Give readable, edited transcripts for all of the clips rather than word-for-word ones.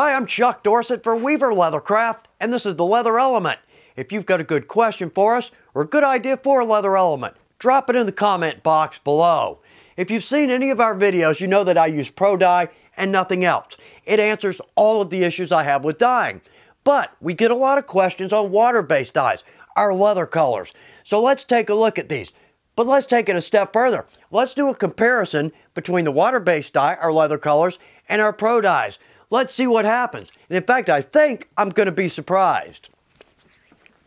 Hi, I'm Chuck Dorsett for Weaver Leathercraft, and this is the Leather Element. If you've got a good question for us or a good idea for a leather element, drop it in the comment box below. If you've seen any of our videos, you know that I use Pro Dye and nothing else. It answers all of the issues I have with dyeing. But we get a lot of questions on water-based dyes, our Leathercolors. So let's take a look at these. But let's take it a step further. Let's do a comparison between the water-based dye, our Leathercolors, and our Pro Dyes. Let's see what happens. And in fact, I think I'm going to be surprised.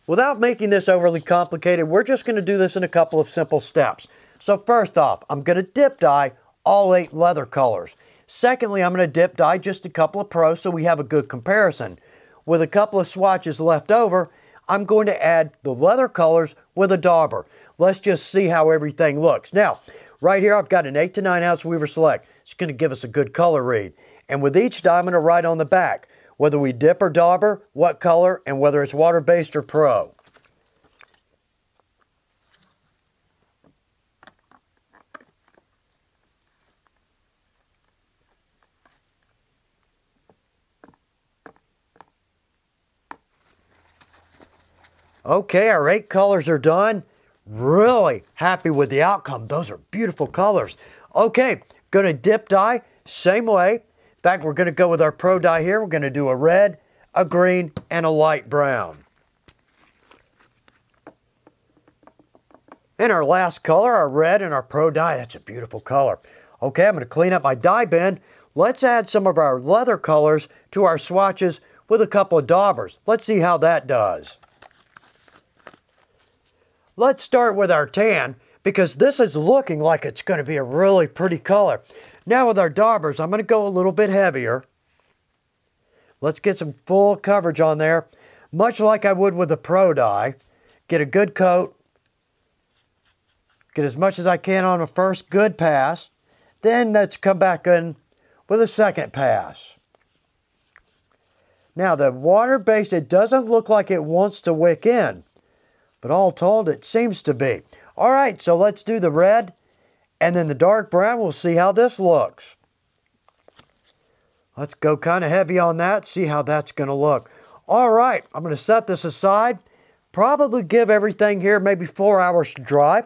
Without making this overly complicated, we're just going to do this in a couple of simple steps. So first off, I'm going to dip dye all 8 Leathercolors. Secondly, I'm going to dip dye just a couple of Pros so we have a good comparison. With a couple of swatches left over, I'm going to add the Leathercolors with a dauber. Let's just see how everything looks. Now, right here I've got an 8 to 9 ounce Weaver Select. It's going to give us a good color read. And with each dye, I'm going to write on the back whether we dip or dauber, what color, and whether it's water-based or Pro. Okay, our 8 colors are done. Really happy with the outcome. Those are beautiful colors. Okay, going to dip dye, same way. In fact, we're going to go with our Pro Dye here. We're going to do a red, a green, and a light brown. And our last color, our red and our Pro Dye. That's a beautiful color. Okay, I'm going to clean up my dye bin. Let's add some of our Leathercolors to our swatches with a couple of daubers. Let's see how that does. Let's start with our tan, because this is looking like it's going to be a really pretty color. Now with our daubers, I'm going to go a little bit heavier. Let's get some full coverage on there, much like I would with the Pro Dye. Get a good coat. Get as much as I can on a first good pass. Then let's come back in with a second pass. Now the water-based, it doesn't look like it wants to wick in, but all told, it seems to be. All right, so let's do the red and then the dark brown. We'll see how this looks. Let's go kind of heavy on that, see how that's going to look. All right, I'm going to set this aside. Probably give everything here maybe 4 hours to dry.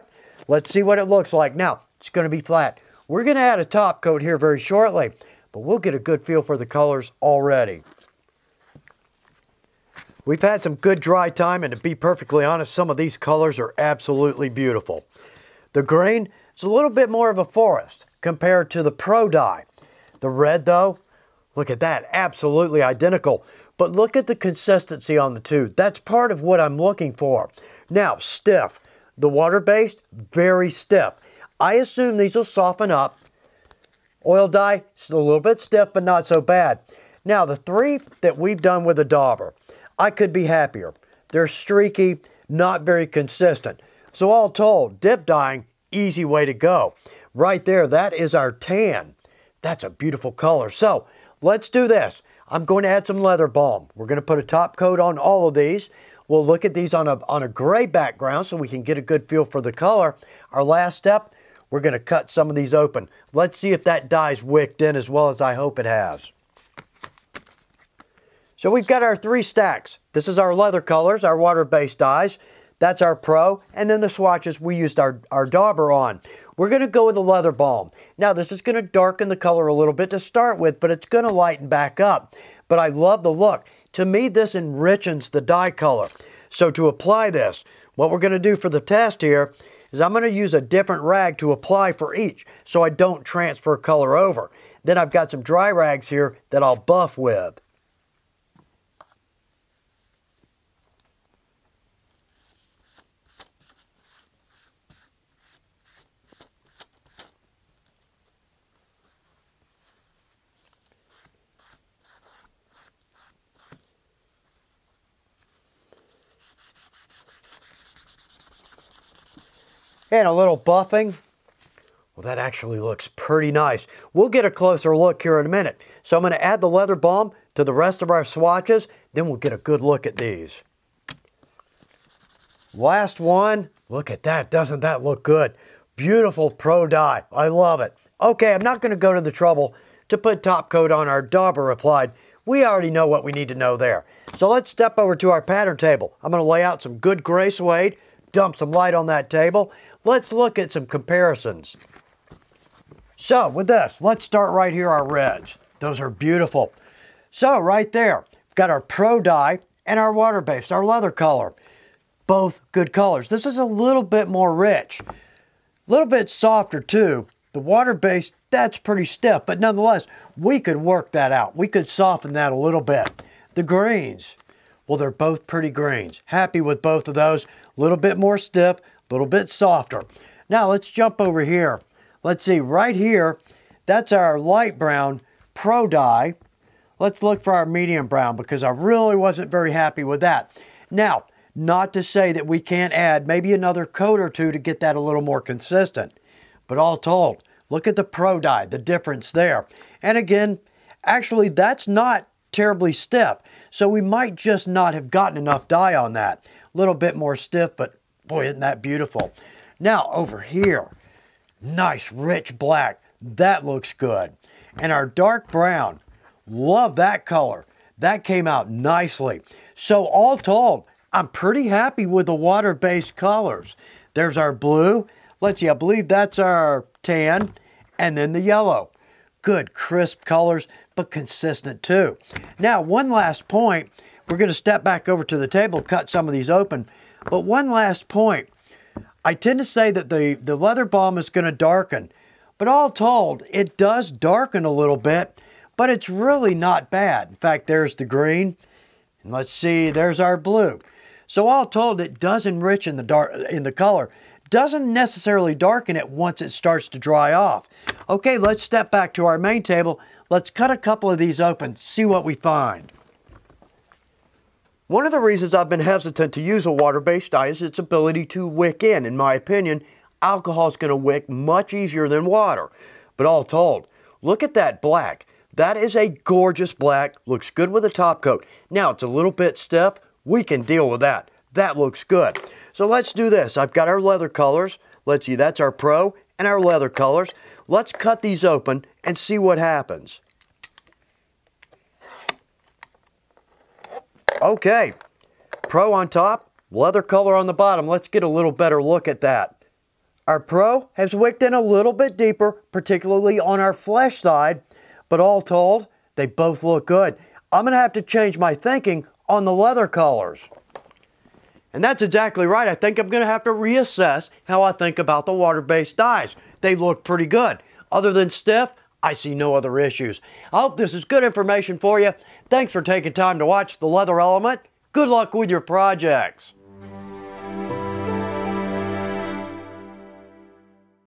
Let's see what it looks like. Now, it's going to be flat. We're going to add a top coat here very shortly, but we'll get a good feel for the colors already. We've had some good dry time, and to be perfectly honest, some of these colors are absolutely beautiful. The green is a little bit more of a forest compared to the Pro Dye. The red, though, look at that, absolutely identical. But look at the consistency on the two. That's part of what I'm looking for. Now, stiff. The water-based, very stiff. I assume these will soften up. Oil dye, it's a little bit stiff, but not so bad. Now, the 3 that we've done with the dauber, I could be happier. They're streaky, not very consistent. So all told, dip dyeing, easy way to go. Right there, that is our tan. That's a beautiful color. So let's do this. I'm going to add some leather balm. We're going to put a top coat on all of these. We'll look at these on a gray background so we can get a good feel for the color. Our last step, we're going to cut some of these open. Let's see if that dye's wicked in as well as I hope it has. So we've got our 3 stacks. This is our Leathercolors, our water-based dyes. That's our Pro, and then the swatches we used our dauber on. We're going to go with the leather balm. Now this is going to darken the color a little bit to start with, but it's going to lighten back up. But I love the look. To me, this enriches the dye color. So to apply this, what we're going to do for the test here is I'm going to use a different rag to apply for each so I don't transfer color over. Then I've got some dry rags here that I'll buff with. And a little buffing. Well, that actually looks pretty nice. We'll get a closer look here in a minute. So I'm going to add the leather balm to the rest of our swatches, then we'll get a good look at these. Last one. Look at that. Doesn't that look good? Beautiful Pro Dye. I love it. Okay, I'm not going to go to the trouble to put top coat on our dauber applied. We already know what we need to know there. So let's step over to our pattern table. I'm going to lay out some good gray suede, dump some light on that table. Let's look at some comparisons. So with this, let's start right here, our reds. Those are beautiful. So right there, we've got our Pro dye and our water-based, our Leathercolor. Both good colors. This is a little bit more rich. A little bit softer too. The water-based, that's pretty stiff, but nonetheless, we could work that out. We could soften that a little bit. The greens, well, they're both pretty greens. Happy with both of those. A little bit more stiff, a little bit softer. Now let's jump over here. Let's see, right here, that's our light brown Pro dye. Let's look for our medium brown because I really wasn't very happy with that. Now, not to say that we can't add maybe another coat or two to get that a little more consistent. But all told, look at the Pro dye, the difference there. And again, actually that's not terribly stiff. So we might just not have gotten enough dye on that. A little bit more stiff, but boy, isn't that beautiful. Now over here, nice rich black. That looks good. And our dark brown, love that color. That came out nicely. So all told, I'm pretty happy with the water-based colors. There's our blue. Let's see, I believe that's our tan. And then the yellow. Good, crisp colors, but consistent too. Now, one last point. We're going to step back over to the table, cut some of these open. But one last point. I tend to say that the leather balm is going to darken. But all told, it does darken a little bit, but it's really not bad. In fact, there's the green. And let's see, there's our blue. So all told, it does enrich in the color. Doesn't necessarily darken it once it starts to dry off. Okay, let's step back to our main table. Let's cut a couple of these open, see what we find. One of the reasons I've been hesitant to use a water-based dye is its ability to wick in. In my opinion, alcohol is going to wick much easier than water. But all told, look at that black. That is a gorgeous black, looks good with a top coat. Now it's a little bit stiff. We can deal with that. That looks good. So let's do this. I've got our Leathercolors. Let's see, that's our Pro and our Leathercolors. Let's cut these open and see what happens. Okay, Pro on top, Leathercolor on the bottom. Let's get a little better look at that. Our Pro has wicked in a little bit deeper, particularly on our flesh side, but all told, they both look good. I'm going to have to change my thinking on the Leathercolors. And that's exactly right. I think I'm going to have to reassess how I think about the water-based dyes. They look pretty good. Other than stiff, I see no other issues. I hope this is good information for you. Thanks for taking time to watch The Leather Element. Good luck with your projects.